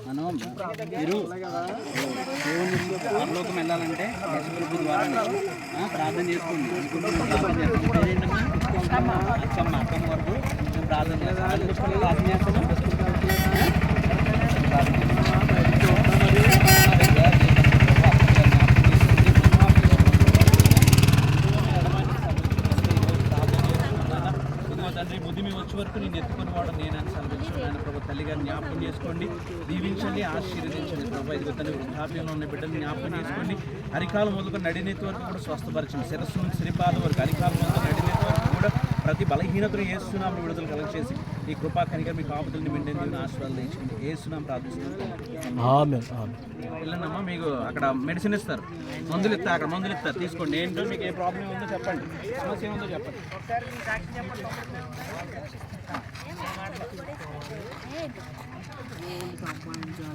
మనం మీరు పరలోకం వెళ్ళాలంటే యేసుప్రభు ద్వారా ప్రార్థన చేసుకోండి. అక్కమ్మ వరకు ప్రార్థన చేస్తాం. ప్రార్థన చేస్తాము. తండ్రి ముదిమి వచ్చే వరకు నేను ఎత్తుకుని వాడు నేను సెలవించాను. ఆయన ప్రభు తల్లి గారిని జ్ఞాపకం చేసుకోండి, దీవించండి, ఆశీర్వదించండి. ప్రభు ఇదిగో తండ్రి వృద్ధాప్యంలో ఉన్న బిడ్డలు జ్ఞాపకం చేసుకోండి. అరికాలం మొదలుకొని నడినేతి వరకు కూడా స్వస్థపరచండి. శిరస్సు నుంచి శ్రీపాదం వరకు అరికాలం మొదలుకొని నడినేతి వరకు కూడా ప్రతి బలహీనతను ఏసునామను విడుదల కలగచేసి ఈ కృపా కనిగా మీ కాపుదలని మిండేందుకు ఆశీర్వాదాలు ఇచ్చింది. ఏసునామం ప్రార్థిస్తున్నాం. వెళ్ళండమ్మా, మీకు అక్కడ మెడిసిన్ ఇస్తారు, మందులు ఇస్తారు, అక్కడ మందులు ఇస్తారు, తీసుకోండి. ఏంటో మీకు ఏ ప్రాబ్లం ఉందో చెప్పండి, సమస్య ఏముందో చెప్పండి.